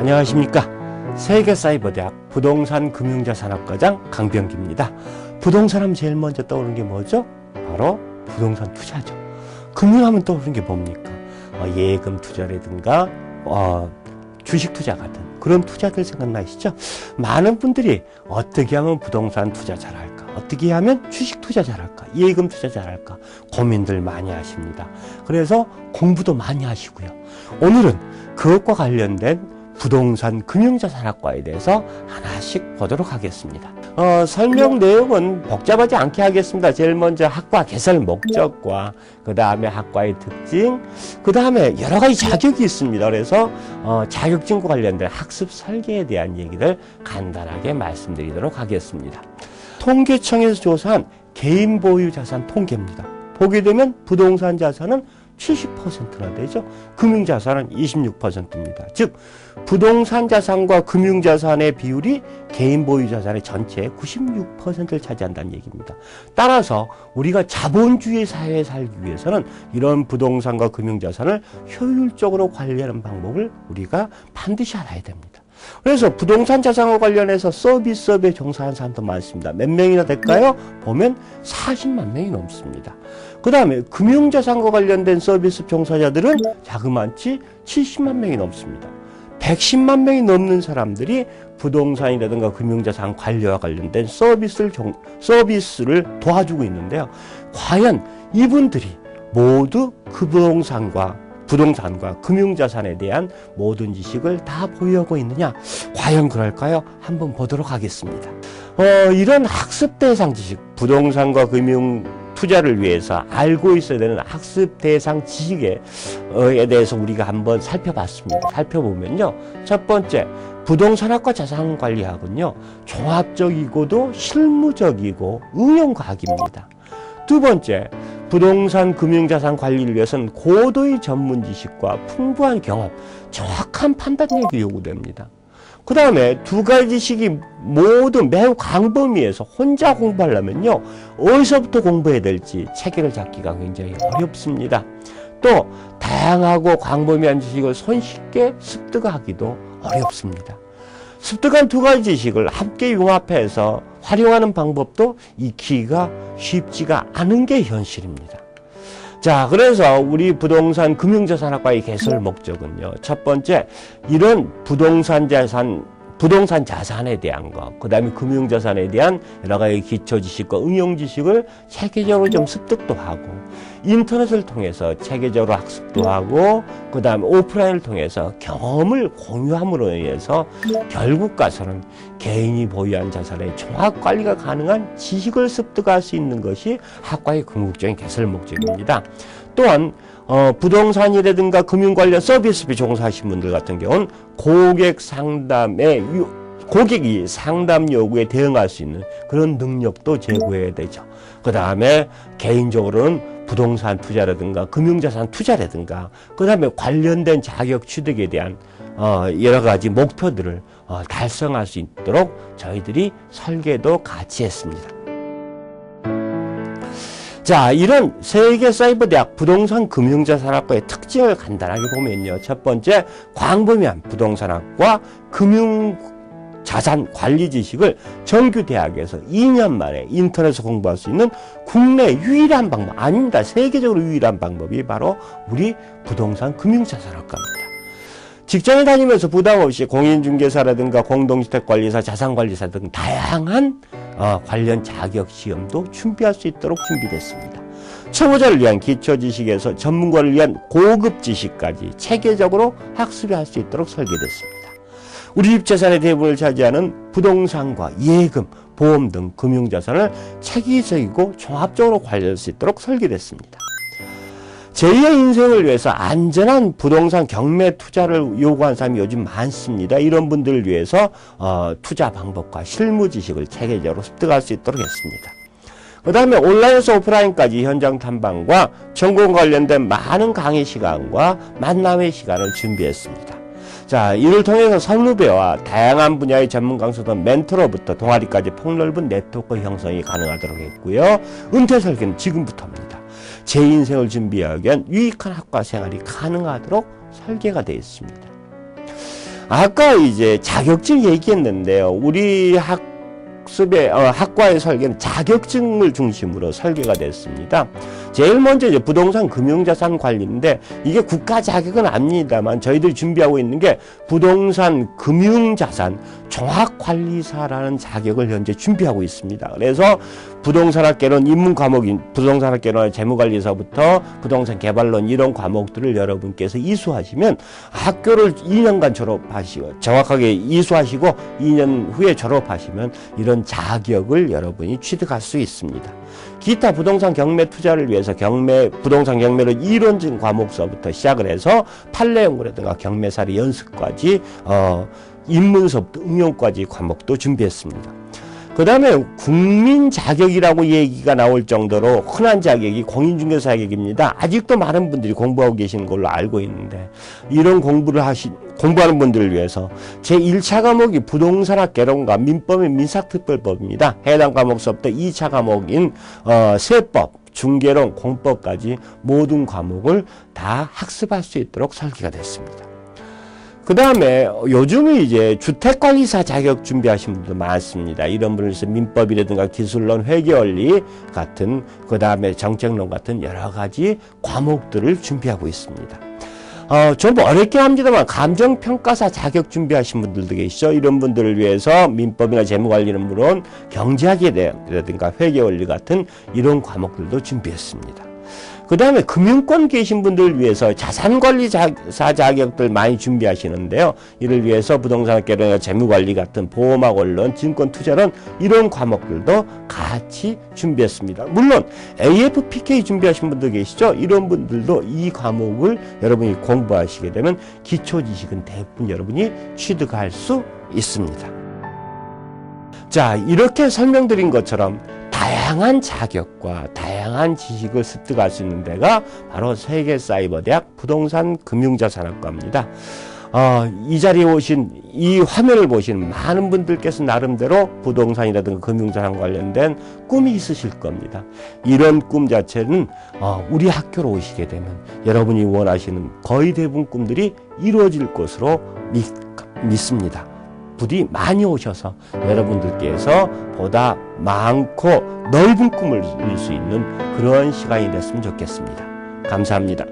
안녕하십니까. 세계사이버대학 부동산금융자산학과장 강병기입니다. 부동산 하면 제일 먼저 떠오르는 게 뭐죠? 바로 부동산 투자죠. 금융하면 떠오르는 게 뭡니까? 예금 투자라든가 주식 투자 같은 그런 투자들 생각나시죠? 많은 분들이 어떻게 하면 부동산 투자 잘할까? 어떻게 하면 주식 투자 잘할까? 예금 투자 잘할까? 고민들 많이 하십니다. 그래서 공부도 많이 하시고요. 오늘은 그것과 관련된 부동산 금융자산학과에 대해서 하나씩 보도록 하겠습니다. 설명 내용은 복잡하지 않게 하겠습니다. 제일 먼저 학과 개설 목적과 그 다음에 학과의 특징, 그 다음에 여러 가지 자격이 있습니다. 그래서 자격증과 관련된 학습 설계에 대한 얘기를 간단하게 말씀드리도록 하겠습니다. 통계청에서 조사한 개인 보유 자산 통계입니다. 보게 되면 부동산 자산은 70%나 되죠. 금융자산은 26%입니다. 즉 부동산 자산과 금융자산의 비율이 개인 보유 자산의 전체의 96%를 차지한다는 얘기입니다. 따라서 우리가 자본주의 사회에 살기 위해서는 이런 부동산과 금융자산을 효율적으로 관리하는 방법을 우리가 반드시 알아야 됩니다. 그래서 부동산 자산과 관련해서 서비스업에 종사하는 사람도 많습니다. 몇 명이나 될까요? 보면 40만 명이 넘습니다. 그 다음에 금융자산과 관련된 서비스 종사자들은 자그마치 70만 명이 넘습니다. 110만 명이 넘는 사람들이 부동산이라든가 금융자산 관리와 관련된 서비스를 도와주고 있는데요. 과연 이분들이 모두 그 부동산과 금융자산에 대한 모든 지식을 다 보유하고 있느냐? 과연 그럴까요? 한번 보도록 하겠습니다. 이런 학습 대상 지식, 부동산과 금융 투자를 위해서 알고 있어야 되는 학습 대상 지식에 대해서 우리가 한번 살펴봤습니다. 살펴보면요. 첫 번째, 부동산학과 자산관리학은요. 종합적이고도 실무적이고 응용과학입니다. 두 번째, 부동산 금융자산 관리를 위해서는 고도의 전문 지식과 풍부한 경험, 정확한 판단력이 요구됩니다. 그 다음에 두 가지 지식이 모두 매우 광범위해서 혼자 공부하려면요. 어디서부터 공부해야 될지 체계를 잡기가 굉장히 어렵습니다. 또 다양하고 광범위한 지식을 손쉽게 습득하기도 어렵습니다. 습득한 두 가지 지식을 함께 융합해서 활용하는 방법도 익히기가 쉽지가 않은 게 현실입니다. 자, 그래서 우리 부동산 금융자산학과의 개설 목적은요. 첫 번째, 이런 부동산 자산에 대한 것, 그 다음에 금융자산에 대한 여러 가지 기초 지식과 응용 지식을 체계적으로 좀 습득도 하고, 인터넷을 통해서 체계적으로 학습도 하고, 그 다음에 오프라인을 통해서 경험을 공유함으로 인해서 결국 가서는 개인이 보유한 자산의 종합 관리가 가능한 지식을 습득할 수 있는 것이 학과의 궁극적인 개설 목적입니다. 또한 부동산이라든가 금융 관련 서비스비 종사하신 분들 같은 경우는 고객이 상담 요구에 대응할 수 있는 그런 능력도 제고해야 되죠. 그 다음에 개인적으로는 부동산 투자라든가 금융자산 투자라든가 그 다음에 관련된 자격 취득에 대한 여러 가지 목표들을 달성할 수 있도록 저희들이 설계도 같이 했습니다. 자, 이런 세계사이버대학 부동산 금융자산학과의 특징을 간단하게 보면요. 첫 번째, 광범위한 부동산학과 금융자산 관리 지식을 정규대학에서 2년 만에 인터넷에서 공부할 수 있는 국내 유일한 방법, 아닙니다. 세계적으로 유일한 방법이 바로 우리 부동산 금융자산학과입니다. 직장을 다니면서 부담 없이 공인중개사라든가 공동주택관리사, 자산관리사 등 다양한 관련 자격시험도 준비할 수 있도록 준비됐습니다. 초보자를 위한 기초지식에서 전문가를 위한 고급 지식까지 체계적으로 학습할 수 있도록 설계됐습니다. 우리 집 재산의 대부분을 차지하는 부동산과 예금, 보험 등 금융자산을 체계적이고 종합적으로 관리할 수 있도록 설계됐습니다. 제2의 인생을 위해서 안전한 부동산 경매 투자를 요구하는 사람이 요즘 많습니다. 이런 분들을 위해서 투자 방법과 실무 지식을 체계적으로 습득할 수 있도록 했습니다. 그 다음에 온라인에서 오프라인까지 현장 탐방과 전공 관련된 많은 강의 시간과 만남의 시간을 준비했습니다. 자, 이를 통해서 선후배와 다양한 분야의 전문 강사들 멘토로부터 동아리까지 폭넓은 네트워크 형성이 가능하도록 했고요. 은퇴 설계는 지금부터입니다. 제 인생을 준비하기 위한 유익한 학과 생활이 가능하도록 설계가 되어 있습니다. 아까 이제 자격증 얘기했는데요. 우리 학과의 설계는 자격증을 중심으로 설계가 됐습니다. 제일 먼저 이제 부동산 금융자산 관리인데 이게 국가 자격은 아닙니다만 저희들이 준비하고 있는 게 부동산 금융자산 종합관리사라는 자격을 현재 준비하고 있습니다. 그래서 부동산학개론 입문 과목인 부동산학개론의 재무관리사부터 부동산 개발론 이런 과목들을 여러분께서 이수하시면 학교를 2년간 졸업하시고 정확하게 이수하시고 2년 후에 졸업하시면 이런 자격을 여러분이 취득할 수 있습니다. 기타 부동산 경매 투자를 위해서 부동산 경매를 이론적 과목서부터 시작을 해서 판례 연구라든가 경매사례 연습까지 입문서부터 응용까지 과목도 준비했습니다. 그 다음에 국민 자격이라고 얘기가 나올 정도로 흔한 자격이 공인중개사 자격입니다. 아직도 많은 분들이 공부하고 계시는 걸로 알고 있는데 이런 공부하는 분들을 위해서 제1차 과목이 부동산학 개론과 민법의 민사특별법입니다. 해당 과목서부터 2차 과목인 세법, 중개론, 공법까지 모든 과목을 다 학습할 수 있도록 설계가 됐습니다. 그 다음에 요즘은 이제 주택관리사 자격 준비하신 분도 많습니다. 이런 분에서 민법이라든가 기술론, 회계원리 같은 그 다음에 정책론 같은 여러 가지 과목들을 준비하고 있습니다. 좀 어렵긴 합니다만 감정평가사 자격 준비하신 분들도 계시죠. 이런 분들을 위해서 민법이나 재무관리는 물론 경제학이라든가 회계원리 같은 이런 과목들도 준비했습니다. 그 다음에 금융권 계신 분들을 위해서 자산관리사 자격들 많이 준비하시는데요. 이를 위해서 부동산학개론이나 재무관리 같은 보험학 원론, 증권투자론 이런 과목들도 같이 준비했습니다. 물론 AFPK 준비하신 분들 계시죠. 이런 분들도 이 과목을 여러분이 공부하시게 되면 기초지식은 대부분 여러분이 취득할 수 있습니다. 자, 이렇게 설명드린 것처럼 다양한 자격과 다양한 지식을 습득할 수 있는 데가 바로 세계사이버대학 부동산금융자산학과입니다. 이 자리에 오신 이 화면을 보시는 많은 분들께서 나름대로 부동산이라든가 금융자산 관련된 꿈이 있으실 겁니다. 이런 꿈 자체는 우리 학교로 오시게 되면 여러분이 원하시는 거의 대부분 꿈들이 이루어질 것으로 믿습니다. 부디 많이 오셔서 여러분들께서 보다 많고 넓은 꿈을 이룰 수 있는 그런 시간이 됐으면 좋겠습니다. 감사합니다.